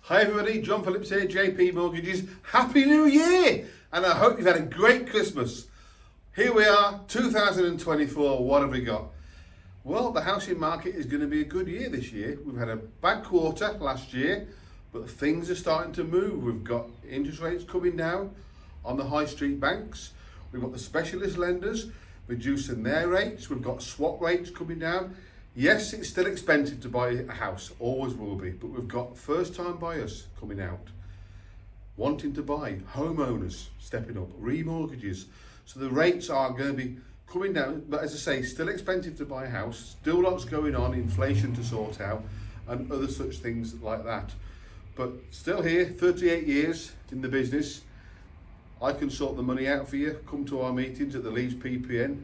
Hi everybody, John Phillips here, JP Mortgages. Happy New Year! And I hope you've had a great Christmas. Here we are, 2024, what have we got? Well, the housing market is going to be a good year this year. We've had a bad quarter last year, but things are starting to move. We've got interest rates coming down on the high street banks. We've got the specialist lenders reducing their rates. We've got swap rates coming down. Yes, it's still expensive to buy a house, always will be, but we've got first-time buyers coming out, wanting to buy, homeowners stepping up, remortgages. So the rates are going to be coming down, but as I say, still expensive to buy a house, still lots going on, inflation to sort out, and other such things like that. But still here, 38 years in the business, I can sort the money out for you. Come to our meetings at the Leeds PPN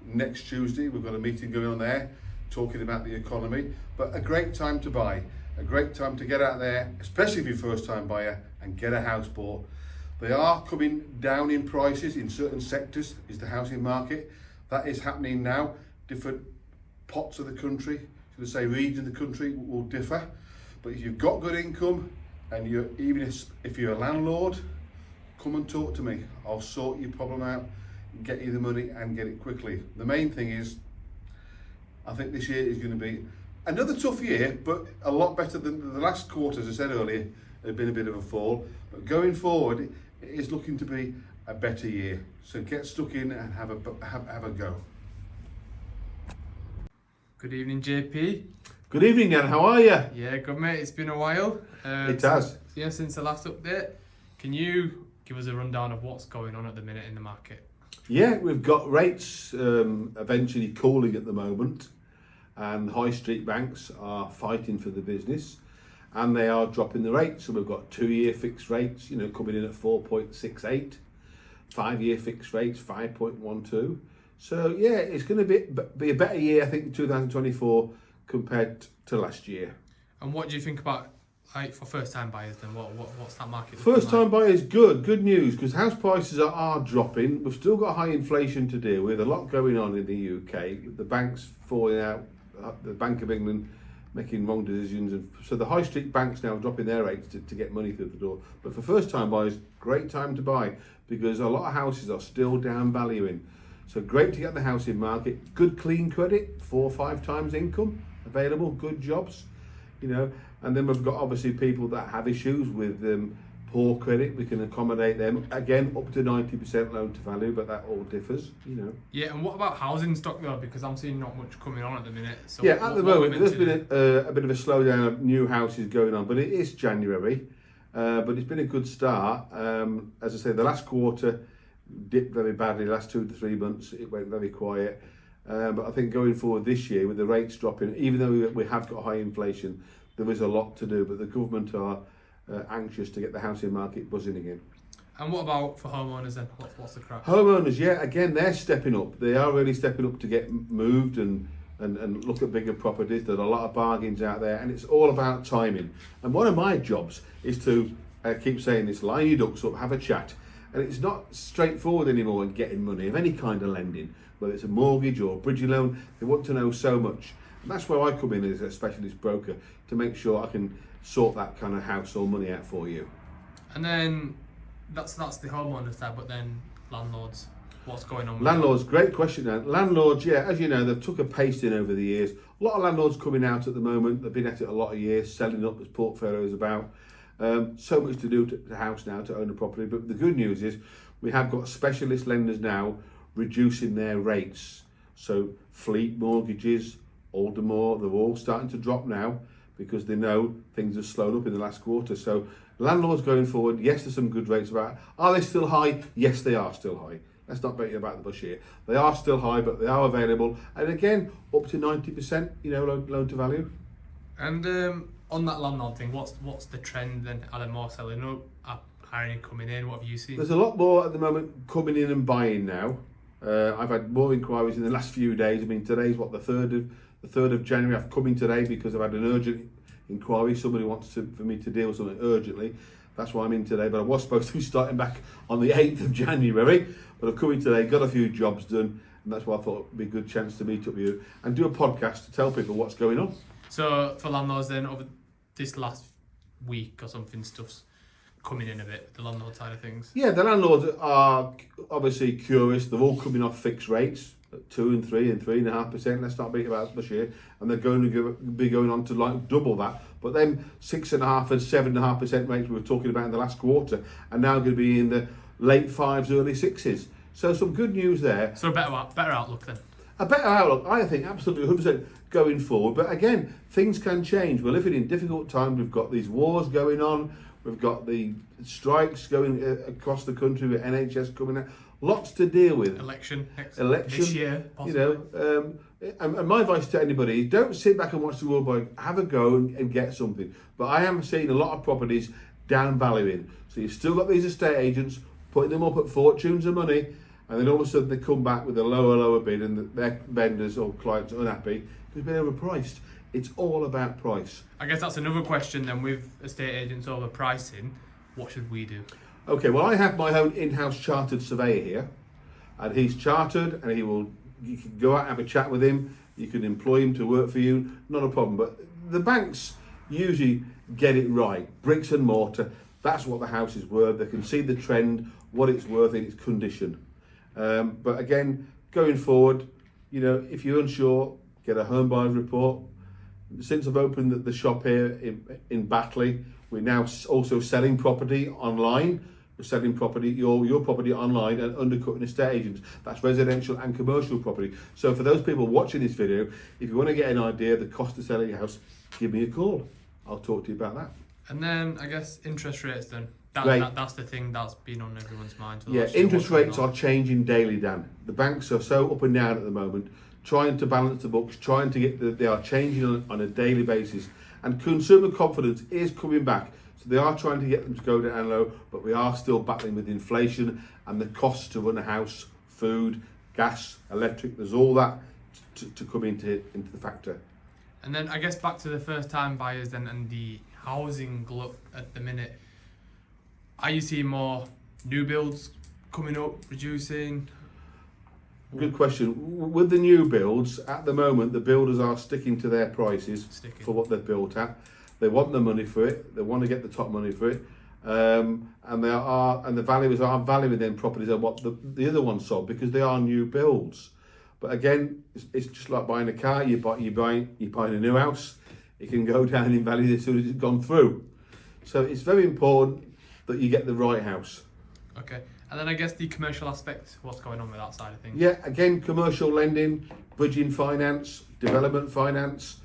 next Tuesday. We've got a meeting going on there, talking about the economy, but a great time to buy, a great time to get out there, especially if you're a first-time buyer, and get a house bought. They are coming down in prices in certain sectors, is the housing market. That is happening now. Different pots of the country, should I say region of the country, will differ. But if you've got good income, and even if you're a landlord, come and talk to me. I'll sort your problem out, get you the money and get it quickly. The main thing is, I think this year is going to be another tough year, but a lot better than the last quarter. As I said earlier, it had been a bit of a fall. But going forward, it is looking to be a better year. So get stuck in and have a go. Good evening, JP. Good evening, Dan. How are you? Yeah, good mate. It's been a while. It has. Yeah, since the last update. Can you give us a rundown of what's going on at the minute in the market? Yeah, we've got rates eventually cooling at the moment, and high street banks are fighting for the business, and they are dropping the rates. So we've got 2-year fixed rates, coming in at 4.68, 5-year fixed rates 5.12. So yeah, it's going to be a better year, I think, in 2024 compared to last year. And what do you think about for first-time buyers then? What's that market? First-time buyers, good news, because house prices are dropping. We've still got high inflation to deal with, a lot going on in the UK, with the banks falling out, the Bank of England making wrong decisions, and so the high street banks now are dropping their rates to get money through the door. But for first-time buyers, great time to buy, because a lot of houses are still down valuing. So great to get the housing market, good clean credit, 4 or 5 times income available, good jobs, and then we've got obviously people that have issues with poor credit. We can accommodate them, again, up to 90% loan to value, but that all differs, Yeah, and what about housing stock though? Because I'm seeing not much coming on at the minute. So yeah, at the moment, there's been a bit of a slowdown of new houses going on, but it is January, but it's been a good start. As I say, the last quarter dipped very badly, the last 2 to 3 months, it went very quiet. But I think going forward this year, with the rates dropping, even though we have got high inflation, there is a lot to do, but the government are anxious to get the housing market buzzing again. And what about for homeowners then? What's the crack? Homeowners, yeah, again, they're stepping up. They are really stepping up to get moved and look at bigger properties. There's a lot of bargains out there, and it's all about timing. And one of my jobs is to, I keep saying this, line your ducks up, have a chat. And it's not straightforward anymore in getting money of any kind of lending, whether it's a mortgage or a bridging loan. They want to know so much. And that's where I come in as a specialist broker, to make sure I can sort that kind of house or money out for you. And then that's the homeowner side, but then landlords, what's going on with landlords? Great question. Now, landlords, yeah, as you know, they've took a pasting over the years. A lot of landlords coming out at the moment. They've been at it a lot of years, selling up as portfolios about. So much to do to the house now to own a property. But the good news is we have got specialist lenders now reducing their rates. So Fleet Mortgages, Aldermore, they're all starting to drop now, because they know things have slowed up in the last quarter. So landlords going forward, yes, there's some good rates about. Are they still high? Yes, they are still high. Let's not beat about the bush here. They are still high, but they are available. And again, up to 90%, loan to value. And on that landlord thing, what's the trend then? Are there more selling up? Are hiring coming in? What have you seen? There's a lot more at the moment coming in and buying now. I've had more inquiries in the last few days. I mean, today's what, the 3rd of January. I've come in today because I've had an urgent inquiry. Somebody wants for me to deal with something urgently. That's why I'm in today. But I was supposed to be starting back on the 8th of January. But I've come in today, got a few jobs done, and that's why I thought it'd be a good chance to meet up with you and do a podcast to tell people what's going on. So for landlords then, over this last week or something, stuff's coming in a bit, the landlord side of things. Yeah, the landlords are obviously curious. They're all coming off fixed rates at 2 and 3 and 3.5%. Let's not beat about this year, and they're going to be going on to like double that. But then 6.5% and 7.5% rates we were talking about in the last quarter are now going to be in the late 5s, early 6s. So some good news there. So a better outlook then. A better outlook, I think, absolutely 100% going forward. But again, things can change. We're living in difficult times. We've got these wars going on. We've got the strikes going across the country with NHS coming out. Lots to deal with. Election This year, possibly. You know, and my advice to anybody is don't sit back and watch the world boy. Have a go and get something. But I am seeing a lot of properties down valuing. So you've still got these estate agents putting them up at fortunes of money, and then all of a sudden they come back with a lower bid, and their vendors or clients are unhappy because they're overpriced. It's all about price. I guess that's another question then, with estate agents overpricing, what should we do? Okay, well, I have my own in-house chartered surveyor here, and he's chartered, and you can go out and have a chat with him. You can employ him to work for you, not a problem. But the banks usually get it right. Bricks and mortar, that's what the house is worth. They can see the trend, what it's worth in its condition. But again, going forward, you know, if you're unsure, get a home buyer's report. Since I've opened the shop here in Batley, we're now also selling property online. We're selling property, your property online, and undercutting estate agents. That's residential and commercial property. So for those people watching this video, if you want to get an idea of the cost of selling a house, give me a call. I'll talk to you about that. And then I guess interest rates then. That's the thing that's been on everyone's mind. For the last year. Interest rates are changing daily, Dan. The banks are so up and down at the moment, trying to balance the books, trying to get they are changing on a daily basis. And consumer confidence is coming back. So they are trying to get them to go down low, but we are still battling with inflation and the costs to run a house, food, gas, electric. There's all that to come into the factor. And then I guess back to the first time buyers then, and the housing glut at the minute. Are you seeing more new builds coming up, reducing? Good question. With the new builds, at the moment, the builders are sticking to their prices for what they've built at. They want the money for it. They want to get the top money for it. And the valuers are valuing them properties at what the other ones sold, because they are new builds. But again, it's just like buying a car. You're buying a new house. It can go down in value as soon as it's gone through. So it's very important that you get the right house. Okay. And then I guess the commercial aspect, what's going on with that side of things? Yeah, again, commercial lending, bridging finance, development finance,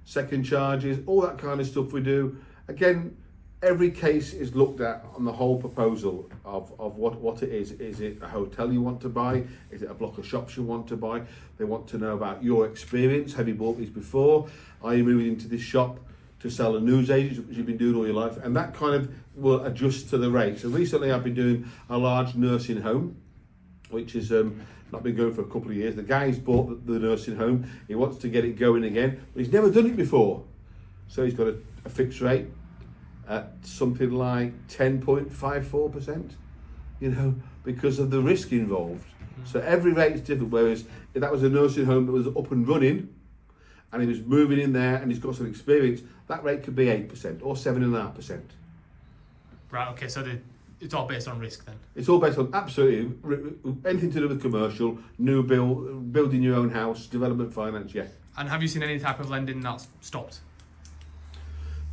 second charges, all that kind of stuff we do. Again, every case is looked at on the whole proposal of what it is. Is it a hotel you want to buy? Is it a block of shops you want to buy? They want to know about your experience. Have you bought these before? Are you moving into this shop to sell a newsagent, which you've been doing all your life? And that kind of will adjust to the rate. So recently I've been doing a large nursing home, which is not been going for a couple of years. The guy's bought the nursing home. He wants to get it going again, but he's never done it before. So he's got a fixed rate at something like 10.54%, you know, because of the risk involved. So every rate is different, whereas if that was a nursing home that was up and running, and he was moving in there and he's got some experience, that rate could be 8% or 7.5%. Right, okay, so it's all based on risk then? It's all based on absolutely anything to do with commercial, new build, building your own house, development finance, yeah. And have you seen any type of lending that's stopped?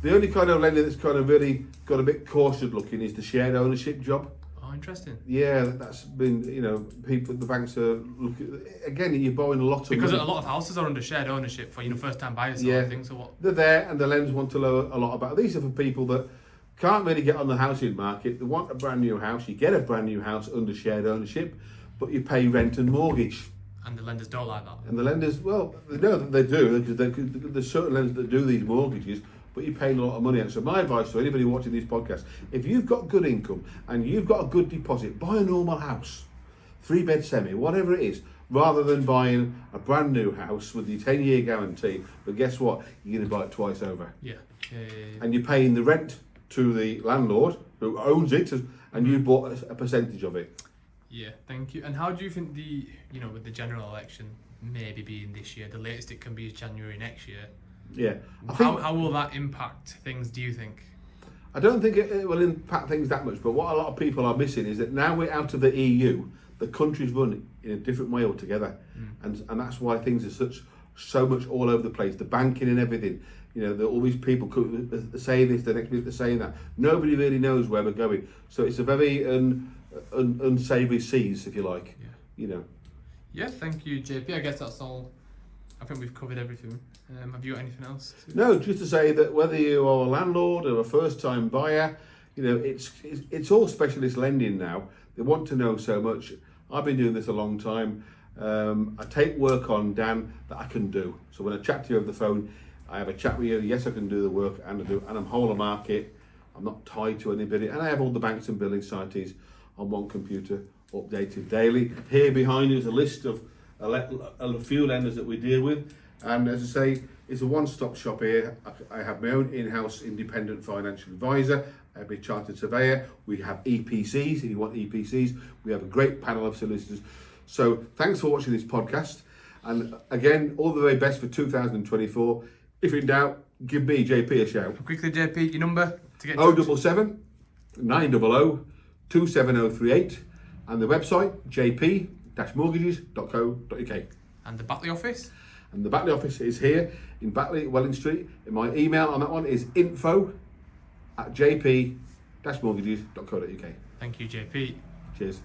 The only kind of lending that's kind of really got a bit cautious looking is the shared ownership job. Oh, interesting. Yeah, that's been, you know, the banks are looking, again, you're borrowing a lot of because money. a lot of houses are under shared ownership for, you know, first-time buyers sort of thing, so what? They're there and the lenders want to lower a lot about. These are for people that can't really get on the housing market. They want a brand new house. You get a brand new house under shared ownership, but you pay rent and mortgage. And the lenders don't like that. And the lenders, well, they know that they do, because there's certain lenders that do these mortgages, but you're paying a lot of money. And so my advice to anybody watching these podcasts, if you've got good income and you've got a good deposit, buy a normal house, 3-bed semi, whatever it is, rather than buying a brand new house with your 10-year guarantee. But guess what? You're going to buy it twice over. Yeah. And you're paying the rent to the landlord who owns it, and you bought a percentage of it. Yeah, thank you. And how do you think with the general election maybe being this year, the latest it can be is January next year, Yeah, I think How will that impact things, do you think? I don't think it will impact things that much. But what a lot of people are missing is that now we're out of the EU, the countries run in a different way altogether, and that's why things are so much all over the place. The banking and everything. You know, all these people saying this, the next minute they're saying that. Nobody really knows where we're going. So it's a very unsavoury seas, if you like. Yeah. You know. Yeah, thank you, JP. I guess that's all. I think we've covered everything. Have you got anything else? No, just to say that whether you are a landlord or a first-time buyer, you know, it's all specialist lending now. They want to know so much. I've been doing this a long time. I take work on, Dan, that I can do. So when I chat to you over the phone, I have a chat with you. Yes, I can do the work, and I'm whole of market. I'm not tied to anybody, and I have all the banks and billing societies on one computer, updated daily. Here behind you is a list of a few lenders that we deal with, and as I say, it's a one-stop shop here. I have my own in-house independent financial advisor. I have a chartered surveyor. We have EPCs. If you want EPCs, we have a great panel of solicitors. So thanks for watching this podcast, and again, all the very best for 2024. If in doubt, give me, JP, a shout. Quickly, JP, your number to get in touch. 077 900 27038, and the website jp-mortgages.co.uk. And the Batley office? And the Batley office is here in Batley, Welling Street. And my email on that one is info@jp-mortgages.co.uk. Thank you, JP. Cheers.